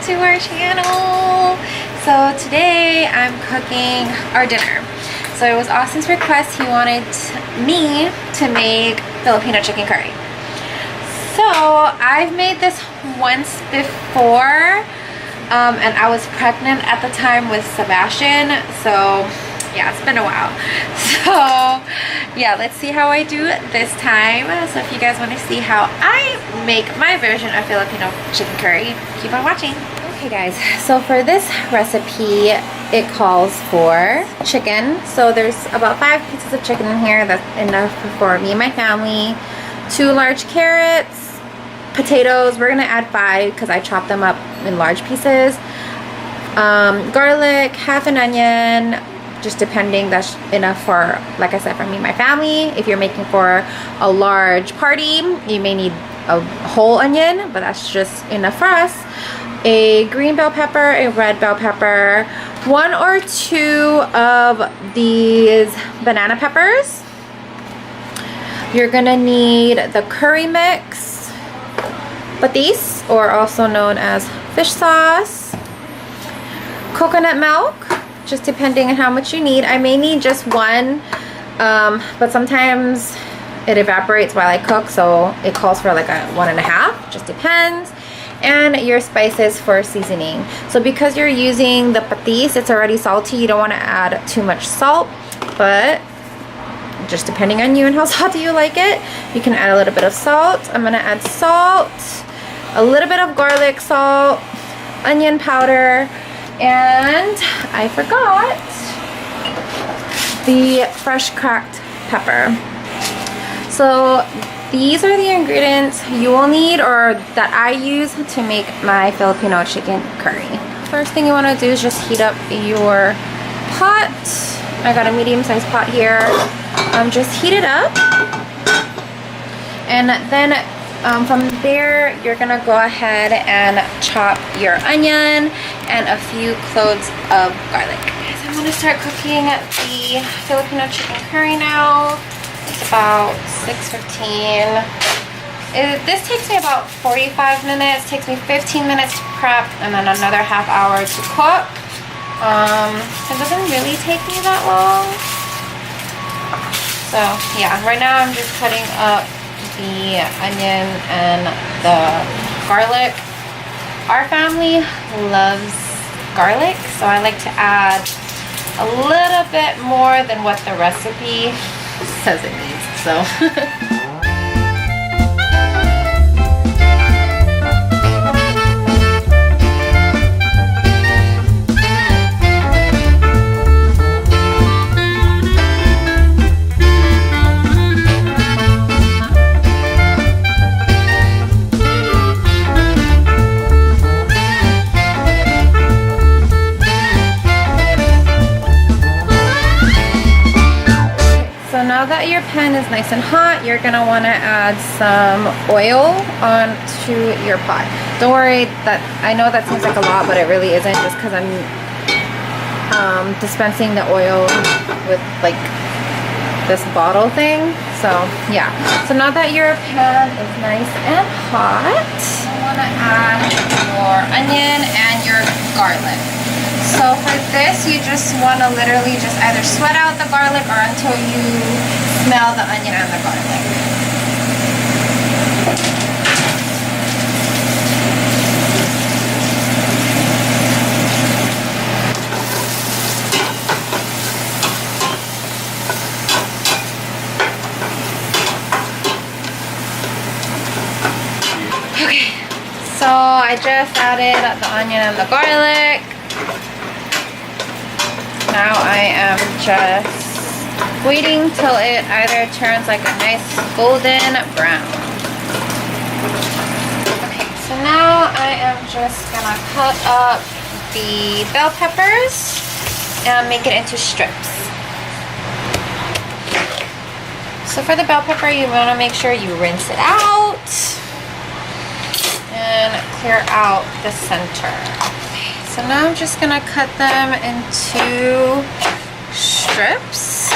to our channel. So today I'm cooking our dinner. So it was Austin's request. He wanted me to make Filipino chicken curry. So I've made this once before, and I was pregnant at the time with Sebastian, so yeah, it's been a while. So yeah, let's see how I do this time. So if you guys want to see how I make my version of Filipino chicken curry, keep on watching. Okay guys, so for this recipe, it calls for chicken. So there's about 5 pieces of chicken in here. That's enough for me and my family. 2 large carrots, potatoes. We're gonna add 5 because I chopped them up in large pieces. Garlic, half an onion, just depending. That's enough for, like I said, for me and my family. If you're making for a large party, you may need a whole onion, but that's just enough for us. A green bell pepper, a red bell pepper, 1 or 2 of these banana peppers. You're gonna need the curry mix, patis, or also known as fish sauce, coconut milk, just depending on how much you need. I may need just 1, but sometimes it evaporates while I cook, so it calls for like a 1.5, just depends. And your spices for seasoning. So because you're using the patis, it's already salty, you don't want to add too much salt, but just depending on you and how salty you like it, you can add a little bit of salt. I'm gonna add salt, a little bit of garlic salt, onion powder, and I forgot the fresh cracked pepper. So these are the ingredients you will need, or that I use to make my Filipino chicken curry. First thing you want to do is just heat up your pot. I got a medium-sized pot here. Just heat it up, and then from there you're gonna go ahead and chop your onion and a few cloves of garlic. So I'm gonna start cooking the Filipino chicken curry now. It's about 6:15. This takes me about 45 minutes. Takes me 15 minutes to prep and then another half hour to cook. It doesn't really take me that long. So yeah, right now I'm just cutting up the onion and the garlic. Our family loves garlic, so I like to add a little bit more than what the recipe says it needs. So now that your pan is nice and hot, you're gonna want to add some oil onto your pot. Don't worry, that I know that seems like a lot, but it really isn't, just because I'm dispensing the oil with like this bottle thing. So yeah, so now that your pan is nice and hot, you want to add your onion and your garlic. So for this, you just want to literally just either sweat out the garlic or until you smell the onion and the garlic. Okay, so I just added the onion and the garlic. Now I am just waiting till it either turns like a nice golden brown. Okay, so now I am just gonna cut up the bell peppers and make it into strips. So for the bell pepper, you want to make sure you rinse it out and clear out the center. So now I'm just gonna cut them into strips.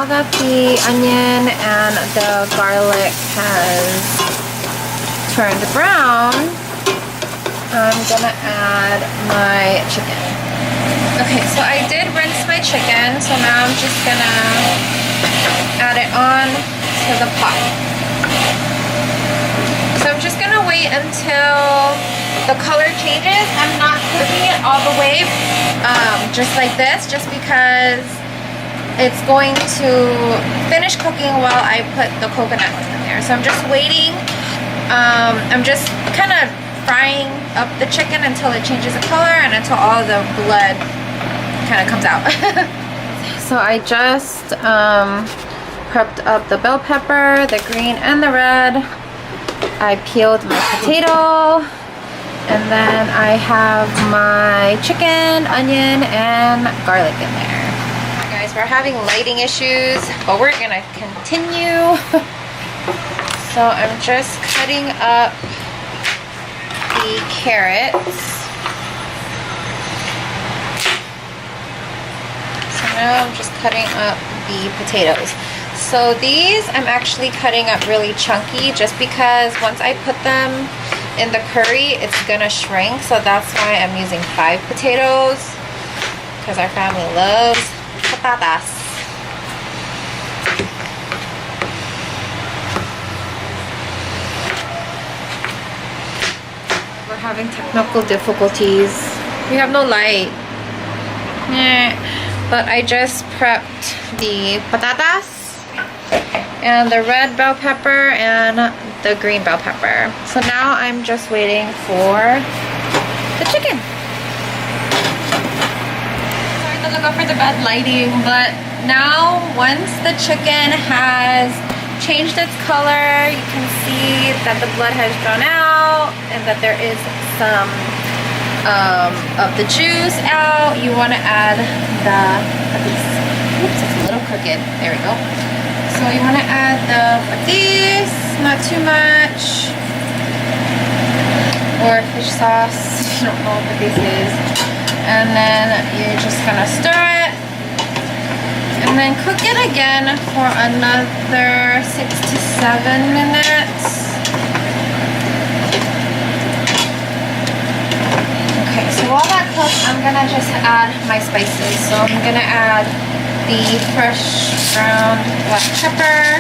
that the onion and the garlic has turned brown, I'm gonna add my chicken. Okay, so I did rinse my chicken, so now I'm just gonna add it on to the pot. So I'm just gonna wait until the color changes. I'm not cooking it all the way, just like this, just because it's going to finish cooking while I put the coconut in there. So I'm just waiting. I'm just kind of frying up the chicken until it changes the color and until all the blood kind of comes out. So I just prepped up the bell pepper, the green and the red. I peeled my potato, and then I have my chicken, onion, and garlic in there. Alright guys, we're having lighting issues, but we're gonna continue. So I'm just cutting up the carrots. So now I'm just cutting up the potatoes. So these I'm actually cutting up really chunky just because once I put them in the curry, it's gonna shrink. So that's why I'm using 5 potatoes, because our family loves patatas. We're having technical difficulties. We have no light. But I just prepped the patatas and the red bell pepper and the green bell pepper. So now I'm just waiting for the chicken. Sorry to look out for the bad lighting, but now once the chicken has changed its color, you can see that the blood has drawn out and that there is some of the juice out. You want to add oops, it's a little crooked. There we go. So you want to add the patis, not too much, or fish sauce. I don't know what this is. And then you're just gonna stir it, and then cook it again for another 6 to 7 minutes. Okay, so while that cooks, I'm gonna just add my spices. So I'm gonna add the fresh ground black pepper,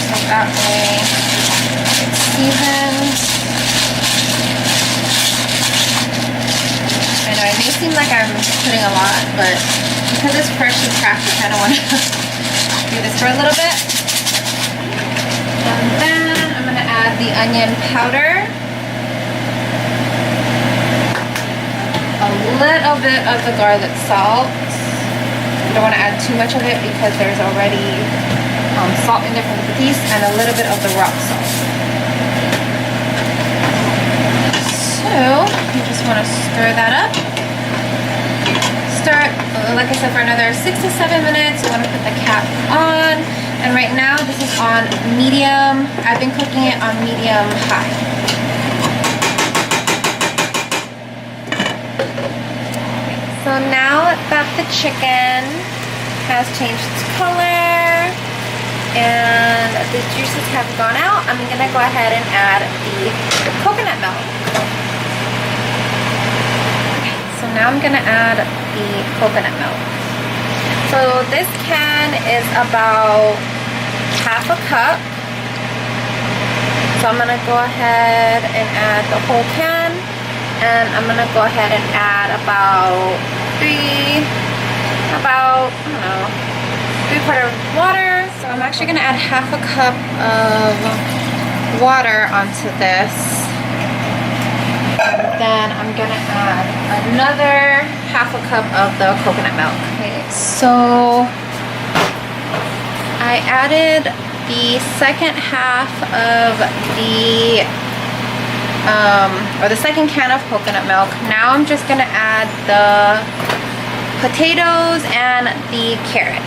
so that way it's seasoned. I know it may seem like I'm putting a lot, but because it's freshly cracked, I kind of want to do this for a little bit. And then I'm going to add the onion powder, a little bit of the garlic salt. I don't want to add too much of it because there's already salt in there from the patis, and a little bit of the rock salt. So you just want to stir that up. Stir it, like I said, for another 6 to 7 minutes. You want to put the cap on, and right now this is on medium. I've been cooking it on medium high. So now that the chicken has changed its color and the juices have gone out, I'm going to go ahead and add the coconut milk. Okay, so now I'm going to add the coconut milk. So this can is about half a cup. So I'm going to go ahead and add the whole can. And I'm gonna go ahead and add about I don't know, 3/4 water. So I'm actually gonna add half a cup of water onto this. And then I'm gonna add another half a cup of the coconut milk. Okay, so I added the second half of the or the second can of coconut milk. Now I'm just gonna add the potatoes and the carrots.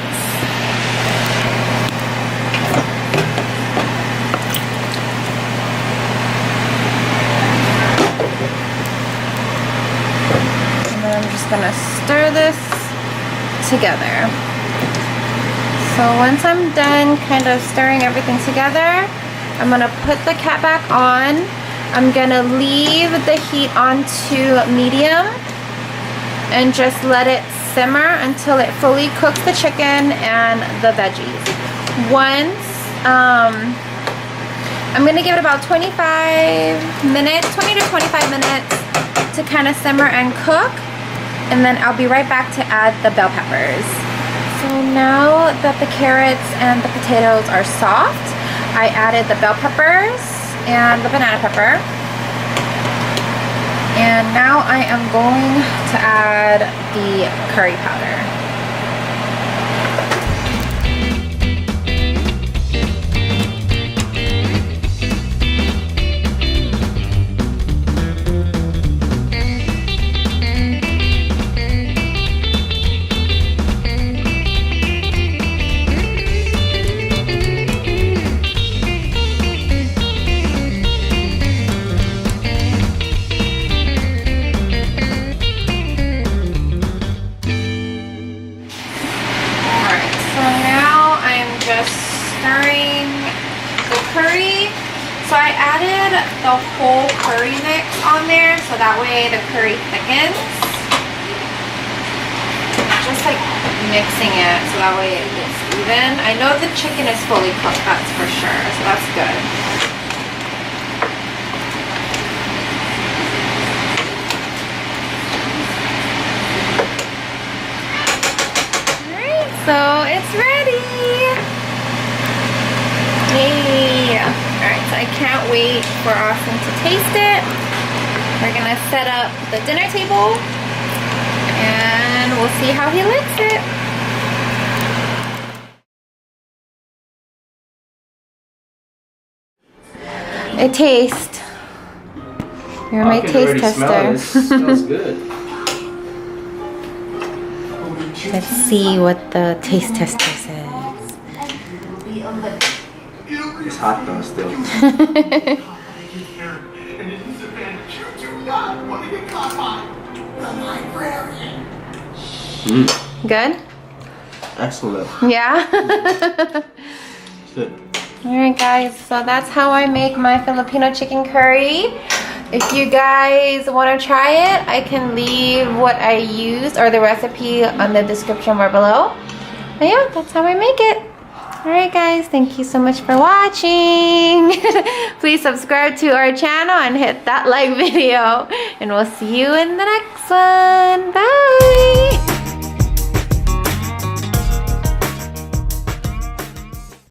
And then I'm just together. So once I'm done kind of stirring everything together, I'm gonna put the cat back on. I'm gonna leave the heat on to medium and just let it simmer until it fully cooks the chicken and the veggies. Once, I'm gonna give it about 20 to 25 minutes to kind of simmer and cook, and then I'll be right back to add the bell peppers. So now that the carrots and the potatoes are soft, I added the bell peppers and the banana pepper. And now I am going to add the curry powder. So I added the whole curry mix on there, so that way the curry thickens. Just like mixing it so that way it gets even. I know the chicken is fully cooked, that's for sure, so that's good. Alright, so it's ready! Yay! Alright, so I can't wait for Austin to taste it. We're gonna set up the dinner table and we'll see how he likes it. It tastes. You're my taste tester. It smells good. Let's see what the taste tester says. It's hot though still. Good? Excellent. Yeah? Good. Alright guys, so that's how I make my Filipino chicken curry. If you guys want to try it, I can leave what I used or the recipe on the description bar below. But yeah, that's how I make it. Alright guys, thank you so much for watching. Please subscribe to our channel and hit that like video. And we'll see you in the next one. Bye!